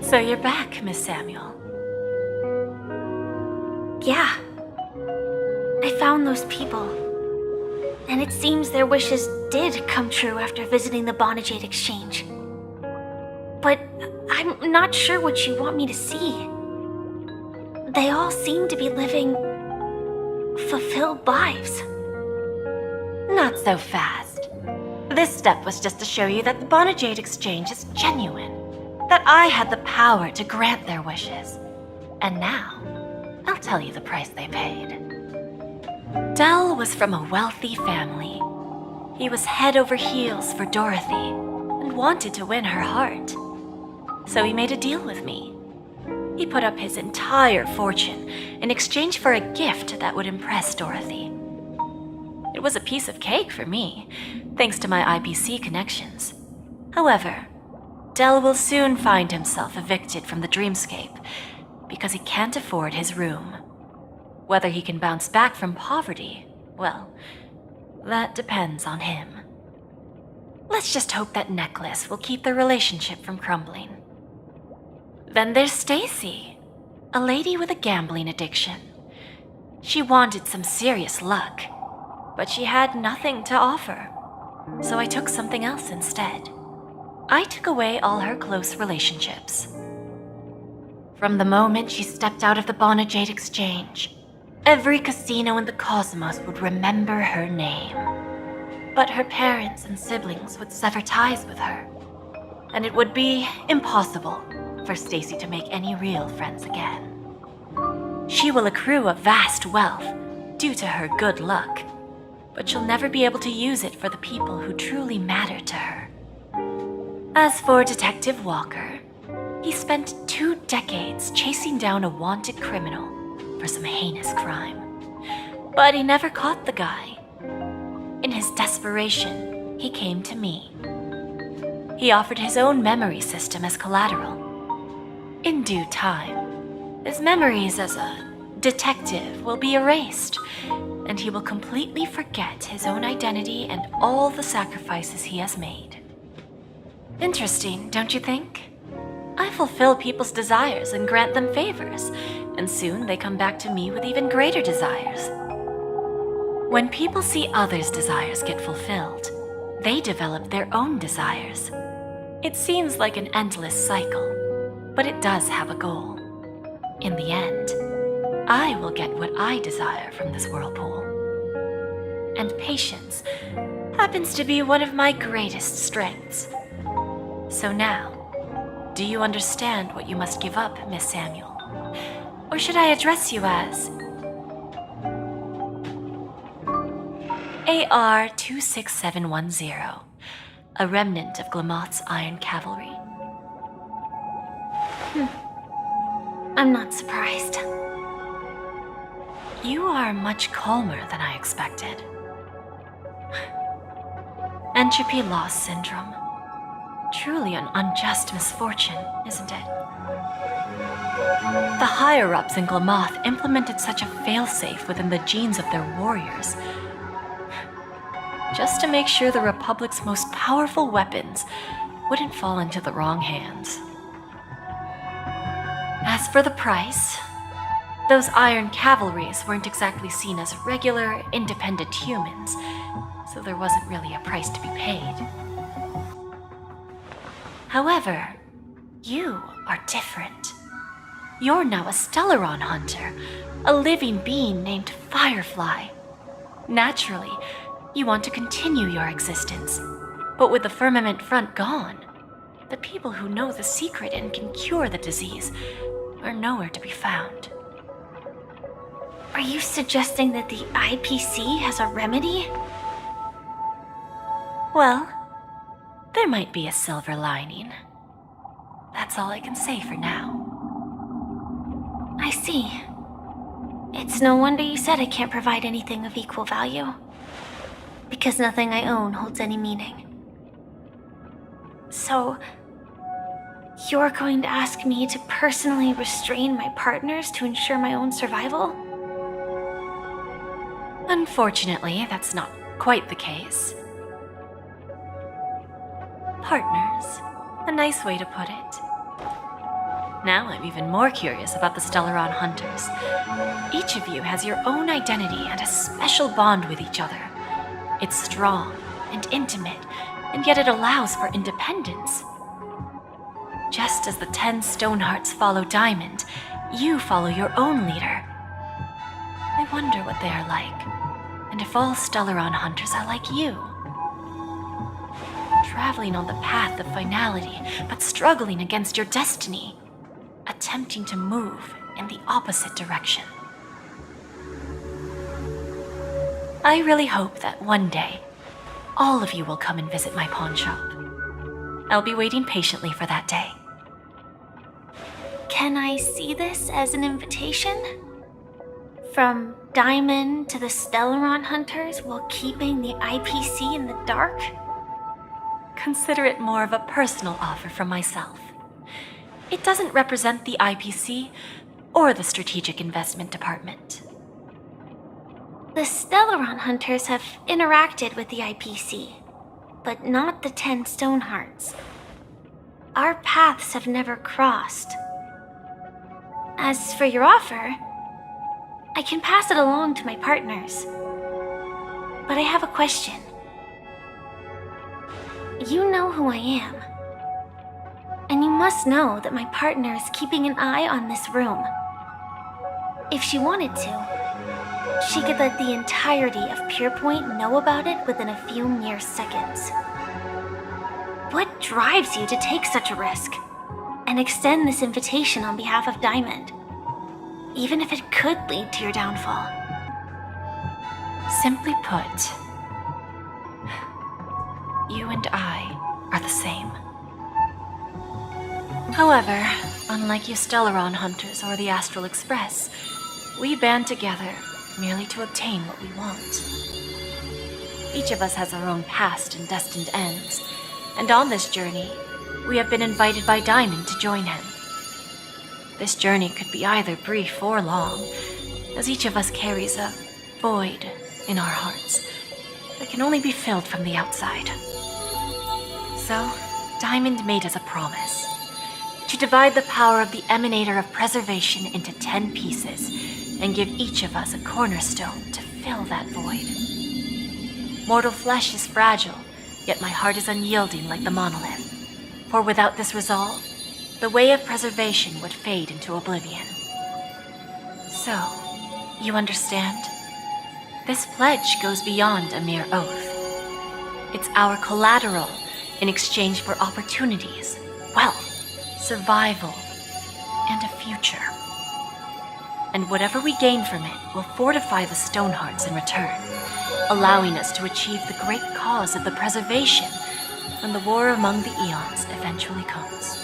So you're back, Miss Samuel. Yeah. I found those people. And it seems their wishes did come true after visiting the Jade exchange. But I'm not sure what you want me to see. They all seem to be living fulfilled lives. Not so fast. This step was just to show you that the Jade exchange is genuine. That I had the power to grant their wishes. And now, I'll tell you the price they paid. Dell was from a wealthy family. He was head over heels for Dorothy and wanted to win her heart. So he made a deal with me. He put up his entire fortune in exchange for a gift that would impress Dorothy. It was a piece of cake for me, thanks to my IPC connections. However, Dell will soon find himself evicted from the dreamscape because he can't afford his room. Whether he can bounce back from poverty, well, that depends on him. Let's just hope that necklace will keep their relationship from crumbling. Then there's Stacy, a lady with a gambling addiction. She wanted some serious luck, but she had nothing to offer, so I took something else instead. I took away all her close relationships. From the moment she stepped out of the Jade exchange, every casino in the cosmos would remember her name. But her parents and siblings would sever ties with her, and it would be impossible for Stacy to make any real friends again. She will accrue a vast wealth due to her good luck, but she'll never be able to use it for the people who truly matter to her. As for Detective Walker, he spent 2 decades chasing down a wanted criminal for some heinous crime. But he never caught the guy. In his desperation, he came to me. He offered his own memory system as collateral. In due time, his memories as a detective will be erased, and he will completely forget his own identity and all the sacrifices he has made. Interesting, don't you think? I fulfill people's desires and grant them favors, and soon they come back to me with even greater desires. When people see others' desires get fulfilled, they develop their own desires. It seems like an endless cycle, but it does have a goal. In the end, I will get what I desire from this whirlpool. And patience happens to be one of my greatest strengths. So now, do you understand what you must give up, Miss Samuel? Or should I address you as AR-26710, a remnant of Glamoth's Iron Cavalry? I'm not surprised. You are much calmer than I expected. Entropy loss syndrome. Truly an unjust misfortune, isn't it? The higher-ups in Glamoth implemented such a failsafe within the genes of their warriors, just to make sure the Republic's most powerful weapons wouldn't fall into the wrong hands. As for the price, those Iron Cavalries weren't exactly seen as regular, independent humans, so there wasn't really a price to be paid. However, you are different. You're now a Stellaron hunter, a living being named Firefly. Naturally, you want to continue your existence, but with the firmament front gone, the people who know the secret and can cure the disease are nowhere to be found. Are you suggesting that the IPC has a remedy? Well, there might be a silver lining. That's all I can say for now. I see. It's no wonder you said I can't provide anything of equal value. Because nothing I own holds any meaning. So, you're going to ask me to personally restrain my partners to ensure my own survival? Unfortunately, that's not quite the case. Partners, a nice way to put it. Now I'm even more curious about the Stellaron Hunters. Each of you has your own identity and a special bond with each other. It's strong and intimate, and yet it allows for independence. Just as the 10 Stonehearts follow Diamond, you follow your own leader. I wonder what they are like, and if all Stellaron Hunters are like you. Traveling on the path of finality, but struggling against your destiny. Attempting to move in the opposite direction. I really hope that one day, all of you will come and visit my pawn shop. I'll be waiting patiently for that day. Can I see this as an invitation? From Diamond to the Stellaron Hunters while keeping the IPC in the dark? Consider it more of a personal offer from myself. It doesn't represent the IPC or the Strategic Investment Department. The Stellaron Hunters have interacted with the IPC, but not the 10 Stonehearts. Our paths have never crossed. As for your offer, I can pass it along to my partners. But I have a question. You know who I am. And you must know that my partner is keeping an eye on this room. If she wanted to, she could let the entirety of Purepoint know about it within a few mere seconds. What drives you to take such a risk and extend this invitation on behalf of Diamond, even if it could lead to your downfall? Simply put, you and I are the same. However, unlike you Stellaron Hunters or the Astral Express, we band together merely to obtain what we want. Each of us has our own past and destined ends, and on this journey, we have been invited by Diamond to join him. This journey could be either brief or long, as each of us carries a void in our hearts that can only be filled from the outside. So, Diamond made us a promise to divide the power of the Emanator of Preservation into 10 pieces and give each of us a cornerstone to fill that void. Mortal flesh is fragile, yet my heart is unyielding like the monolith. For without this resolve, the way of preservation would fade into oblivion. So, you understand? This pledge goes beyond a mere oath. It's our collateral in exchange for opportunities, wealth, survival, and a future. And whatever we gain from it will fortify the Stonehearts in return, allowing us to achieve the great cause of the preservation when the war among the eons eventually comes.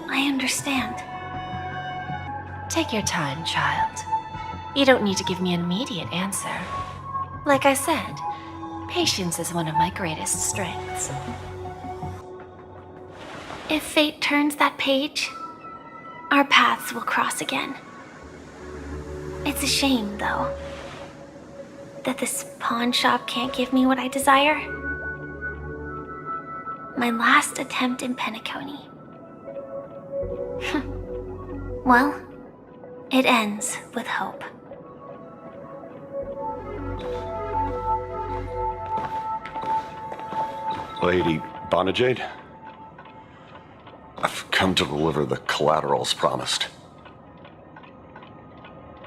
I understand. Take your time, child. You don't need to give me an immediate answer. Like I said, patience is one of my greatest strengths. If fate turns that page, our paths will cross again. It's a shame, though, that this pawn shop can't give me what I desire. My last attempt in Penacony. Well, it ends with hope. Lady Jade, I've come to deliver the collaterals promised.